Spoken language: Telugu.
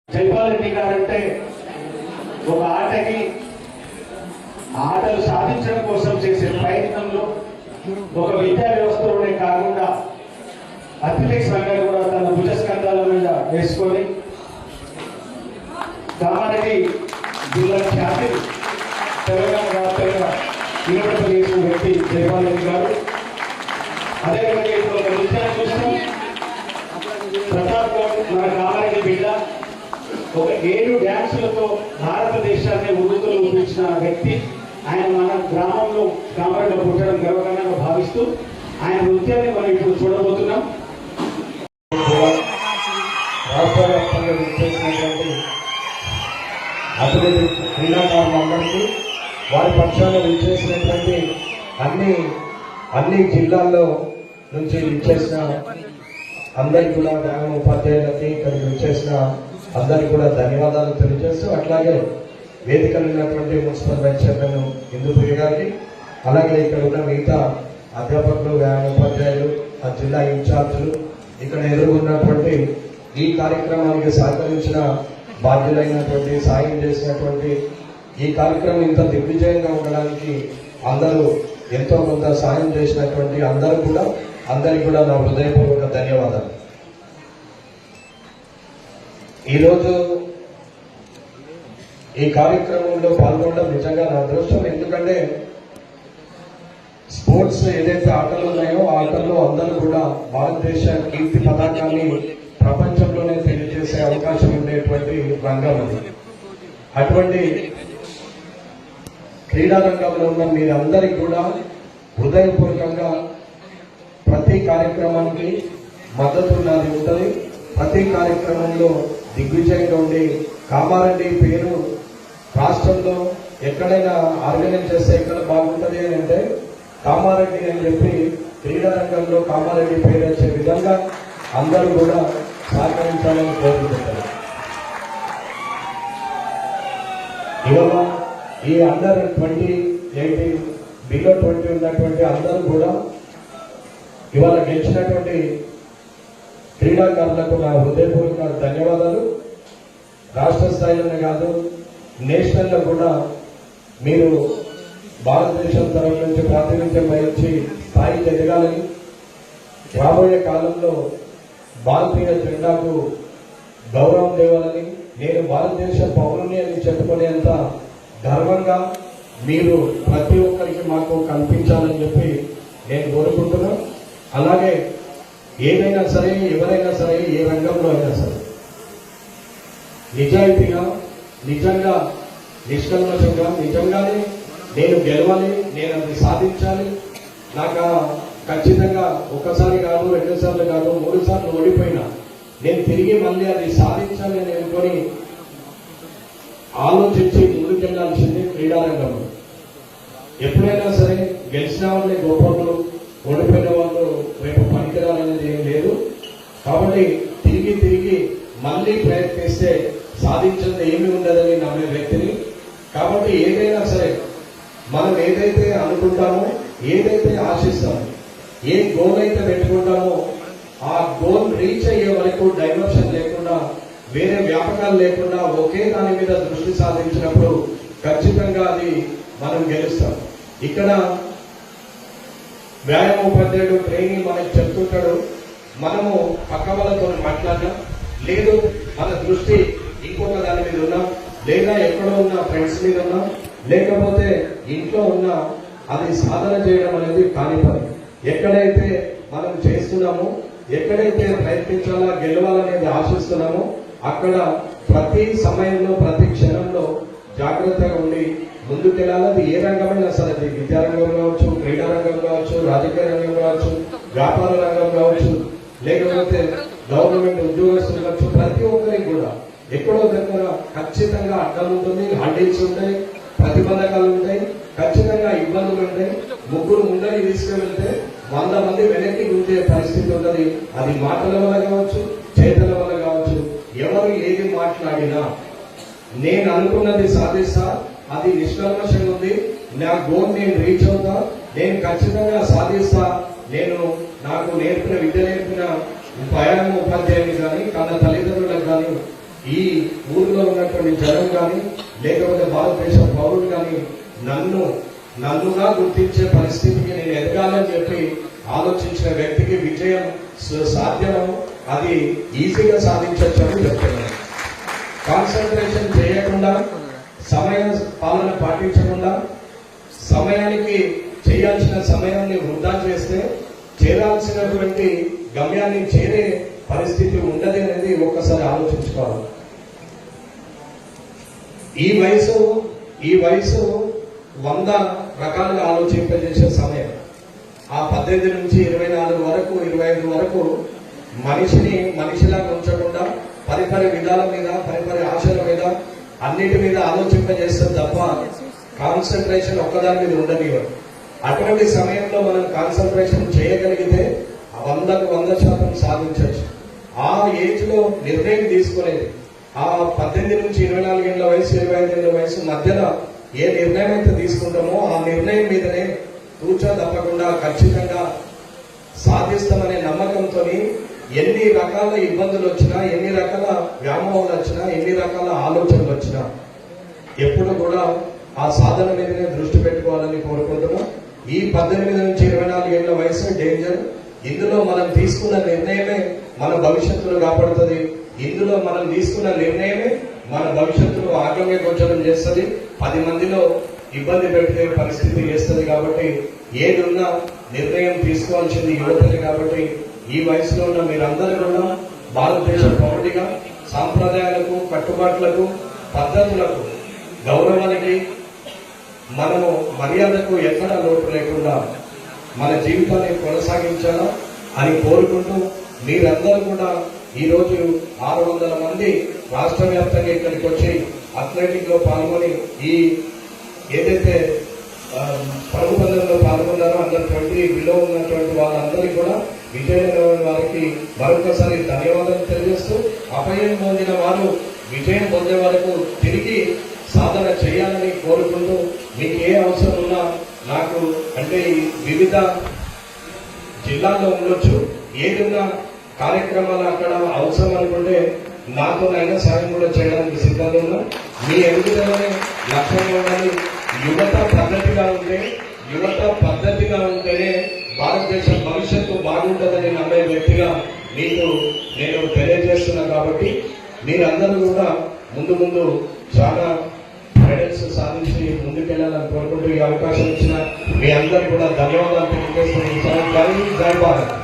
జైపాల్ రెడ్డి గారంటే ఒక ఆటలు సాధించడం కోసం చేసే ప్రయత్నంలో ఒక విద్యా వ్యవస్థలోనే కాకుండా అథ్లెటిక్స్ రంగాన్ని కూడా తన భుజస్కంధాల మీద వేసుకొని కామారెడ్డి జిల్లా ఖ్యాతి తెలంగాణ వ్యాప్తంగా చేసిన వ్యక్తి జైపాల్ రెడ్డి గారు. అదేవిధంగా ఇప్పుడు ఒక విద్యాన్ని చూస్తాం. ప్రతాప్ గౌడ్ మన కామారెడ్డి బిడ్డ ఒక 7 డ్యాన్సులతో భారతదేశాన్ని ఉరుకులు ఊపించిన వ్యక్తి. ఆయన మన గ్రామంలో కామారెడ్డిలో పుట్టడం గర్వకారణంగా భావిస్తూ ఆయన నృత్యాన్ని మనం ఇప్పుడు చూడబోతున్నాం. రాష్ట్ర వ్యాప్తంగా విచ్చేసినటువంటి అథ్లెటిక్ క్రీడాకారులందరికీ వారి పక్షాన విచ్చేసినటువంటి అన్ని జిల్లాల్లో నుంచి విచ్చేసిన అందరికి కూడా గ్రామ ఉపాధ్యాయులకి ఇక్కడికి విచ్చేసిన అందరికి కూడా ధన్యవాదాలు తెలియజేస్తూ, అట్లాగే వేదికలు ఉన్నటువంటి మున్సిపల్ వైస్ చైర్మన్ ఇందుప్రియ గారికి, అలాగే ఇక్కడ ఉన్న మిగతా అధ్యాపకులు, వ్యాయామ ఉపాధ్యాయులు, ఆ జిల్లా ఇన్ఛార్జీలు, ఇక్కడ ఎదుర్కొన్నటువంటి ఈ కార్యక్రమానికి సహకరించిన బాధ్యులైనటువంటి, సాయం చేసినటువంటి, ఈ కార్యక్రమం ఇంత దిగ్విజయంగా ఉండడానికి అందరూ ఎంతో కొంత సాయం చేసినటువంటి అందరికి కూడా నా హృదయపూర్వక ధన్యవాదాలు. ఈరోజు ఈ కార్యక్రమంలో పాల్గొనడం నిజంగా నా అదృష్టం. ఎందుకంటే స్పోర్ట్స్ ఏదైతే ఆటలు ఉన్నాయో ఆ ఆటల్లో అందరూ కూడా భారతదేశ కీర్తి పతాకాన్ని ప్రపంచంలోనే తెలియజేసే అవకాశం ఉండేటువంటి రంగం అది. అటువంటి క్రీడా రంగంలో ఉన్న మీరందరికీ కూడా హృదయపూర్వకంగా ప్రతి కార్యక్రమానికి మద్దతు నాది ఉంటుంది. ప్రతి కార్యక్రమంలో దిగ్విజయంగా ఉండి కామారెడ్డి పేరు రాష్ట్రంలో ఎక్కడైనా ఆర్గనైజ్ చేస్తే ఎక్కడ బాగుంటుంది అని అంటే కామారెడ్డి అని చెప్పి క్రీడా రంగంలో కామారెడ్డి పేరు వచ్చే విధంగా అందరూ కూడా సహకరించాలని కోరుకుంటున్నారు. ఇవాళ ఈ అండర్ 20, 18, బిలో 20 ఉన్నటువంటి అందరూ కూడా ఇవాళ గెలిచినటువంటి క్రీడాకారులకు నా హృదయపూర్వక ధన్యవాదాలు. రాష్ట్ర స్థాయిలోనే కాదు, నేషనల్లో కూడా మీరు భారతదేశం తరఫు నుంచి ప్రాతినిధ్యం వహించి స్థాయికి ఎదగాలని, రాబోయే కాలంలో భారతీయ జెండాకు గౌరవం తేవాలని, నేను భారతదేశ పౌరుని అని చెప్పుకునేంత గర్వంగా మీరు ప్రతి ఒక్కరికి మాకు కల్పించాలని చెప్పి నేను కోరుకుంటున్నాను. అలాగే ఏదైనా సరే, ఎవరైనా సరే, ఏ రంగంలో అయినా సరే నిజాయితీగా, నిజంగా, నిష్కల్మషంగా, నిజంగానే నేను గెలవాలి, నేను అది సాధించాలి, నాకు ఖచ్చితంగా ఒకసారి కాదు, 2 సార్లు కాదు, 3 సార్లు ఓడిపోయినా నేను తిరిగి మళ్ళీ అది సాధించాలి అని అనుకొని ఆలోచించి ముందుకెళ్లాల్సింది క్రీడారంగంలో. ఎప్పుడైనా సరే గెలిచిన వాళ్ళే గొప్పలు, ఓడిపోయిన వాళ్ళు రేపు పనికిరాలనేది ఏం లేదు. కాబట్టి తిరిగి మళ్ళీ ప్రయత్నిస్తే సాధించింది ఏమి ఉండదని నమ్మే వ్యక్తిని. కాబట్టి ఏదైనా సరే మనం ఏదైతే అనుకుంటామో, ఏదైతే ఆశిస్తామో, ఏ గోల్ అయితే పెట్టుకుంటామో ఆ గోల్ రీచ్ అయ్యే వరకు డైవర్షన్ లేకుండా, వేరే వ్యాపకాలు లేకుండా ఒకే దాని మీద దృష్టి సాధించినప్పుడు ఖచ్చితంగా అది మనం గెలుస్తాం. ఇక్కడ వ్యాయామ ఉపాధ్యాయుడు ట్రైనింగ్ మనకి చెప్తుంటాడు, మనము పక్క వాళ్ళతో మాట్లాడడం లేదు, మన దృష్టి ఇంకొక దాని మీద ఉన్నాం, లేదా ఎక్కడో ఉన్న ఫ్రెండ్స్ మీద ఉన్నాం, లేకపోతే ఇంట్లో ఉన్నా, అది సాధన చేయడం అనేది కాని పని. ఎక్కడైతే మనం చేస్తున్నామో, ఎక్కడైతే ప్రయత్నించాలా, గెలవాలనేది ఆశిస్తున్నామో అక్కడ ప్రతి సమయంలో, ప్రతి క్షణంలో జాగ్రత్తగా ఉండి ముందుకెళ్ళాలి. అది ఏ రంగమైనా సరే, అది విద్యారంగం కావచ్చు, క్రీడా రంగం కావచ్చు, రాజకీయ రంగం కావచ్చు, వ్యాపార రంగం కావచ్చు, లేకపోతే గవర్నమెంట్ ఉద్యోగస్తులు కావచ్చు, ప్రతి ఒక్కరికి కూడా ఎక్కడో దగ్గర ఖచ్చితంగా అడ్డాలు ఉంటుంది, హండిల్స్ ఉంటాయి, ప్రతిబంధకాలు ఉంటాయి, ఖచ్చితంగా ఇబ్బందులు ఉంటాయి. ముగ్గురు ముందరి తీసుకువెళ్తే 100 మంది వెనక్కి గుంజే పరిస్థితి ఉంటుంది. అది మాటల వల్ల కావచ్చు, చేతల వల్ల కావచ్చు. ఎవరు ఏది మాట్లాడినా నేను అనుకున్నది సాధిస్తా, అది నిష్కల్మషంగా ఉంది, నా గోల్ నేను రీచ్ అవుతా, నేను ఖచ్చితంగా సాధిస్తా, నేను నాకు విద్య నేర్పిన వ్యాయామ ఉపాధ్యాయుని కానీ, కన్న తల్లిదండ్రులకు కానీ ఈ ఊరిలో ఉన్నటువంటి జనం కానీ లేకపోతే భారతదేశ పౌరులు కానీ నన్నుగా గుర్తించే పరిస్థితికి నేను ఎదగాలని చెప్పి ఆలోచించిన వ్యక్తికి విజయం సాధ్యము, అది ఈజీగా సాధించవచ్చు అని చెప్తున్నాను. కాన్సన్ట్రేషన్ చేయకుండా, సమయ పాలన పాటించకుండా, సమయానికి చేయాల్సిన సమయాన్ని వృధా చేస్తే చేరాల్సినటువంటి గమ్యాన్ని చేరే పరిస్థితి ఉండదు అనేది ఒక్కసారి ఆలోచించుకోవాలి. ఈ వయసు 100 రకాలుగా ఆలోచింపజేసే సమయం. ఆ 18 నుంచి 24 వరకు 25 వరకు మనిషిలా ఉంచకుండా పరిపరి విధాల మీద, పరిపరి ఆశల మీద, అన్నిటి మీద ఆలోచింపజేస్తారు తప్ప కాన్సన్ట్రేషన్ ఒక్కదాని మీద ఉండనివ్వరు. అటువంటి సమయంలో మనం కాన్సన్ట్రేషన్ చేయగలిగితే 100% సాధించవచ్చు. ఆ ఏజ్ లో నిర్ణయం తీసుకునేది, ఆ 18 నుంచి 24 ఏళ్ల వయసు, 25 ఏళ్ల వయసు మధ్యలో ఏ నిర్ణయం అయితే తీసుకుంటామో ఆ నిర్ణయం మీదనే కూర్చో తప్పకుండా ఖచ్చితంగా సాధిస్తామనే నమ్మకంతో ఎన్ని రకాల ఇబ్బందులు వచ్చినా, ఎన్ని రకాల వ్యామోహాలు వచ్చినా, ఎన్ని రకాల ఆలోచనలు వచ్చినా ఎప్పుడు కూడా ఆ సాధన మీదనే దృష్టి పెట్టుకోవాలని కోరుకుంటున్నాం. ఈ 18 నుంచి 24 ఏళ్ల వయసు డేంజర్. ఇందులో మనం తీసుకున్న నిర్ణయమే మన భవిష్యత్తును కాపాడుతుంది. ఇందులో మనం తీసుకున్న నిర్ణయమే మన భవిష్యత్తులో ఆగమ్య గోచరం చేస్తుంది, 10 మందిలో ఇబ్బంది పెట్టే పరిస్థితి చేస్తుంది. కాబట్టి ఏదున్నా నిర్ణయం తీసుకోవాల్సింది యువతని. కాబట్టి ఈ వయసులో ఉన్న మీరందరూ కూడా భారతదేశ పౌరుడిగా సాంప్రదాయాలకు, కట్టుబాట్లకు, పద్ధతులకు, గౌరవానికి, మనము మర్యాదకు ఎక్కడా లోటు లేకుండా మన జీవితాన్ని కొనసాగించాలా అని కోరుకుంటూ, మీరందరూ కూడా ఈ రోజు 600 మంది రాష్ట్ర వ్యాప్తంగా ఇక్కడికి వచ్చి అథ్లెటిక్ లో పాల్గొని ఈ ఏదైతే పరుగు పందెంలో పాల్గొన్నారో అందరు 20 బిలో ఉన్నటువంటి వాళ్ళందరికీ కూడా విజయనగరం వారికి మరొకసారి ధన్యవాదాలు తెలియజేస్తూ, అపయం పొందిన వారు విజయం పొందే వరకు తిరిగి సాధన చేయాలని కోరుకుంటూ, మీకు ఏ అవసరం ఉన్నా నాకు అంటే వివిధ జిల్లాల్లో ఉండొచ్చు, ఏదైనా కార్యక్రమాలు అక్కడ అవసరం అనుకుంటే నాతోనైనా సాయం కూడా చేయడానికి సిద్ధంగా ఉన్నా. మీ ఎదుగుదలనే లక్ష్యంగా ఉండాలి. యువత పద్ధతిగా ఉంటేనే భారతదేశ భవిష్యత్తు బాగుంటుందని నమ్మే వ్యక్తిగా మీకు నేను తెలియజేస్తున్నా. కాబట్టి మీరందరూ కూడా ముందు చాలా మెడల్స్ సాధించి ముందుకెళ్లాలని కోరుకుంటూ ఈ అవకాశం ఇచ్చిన మీ అందరూ కూడా ధన్యవాదాలు తెలియజేస్తున్నాను. జై భారత్.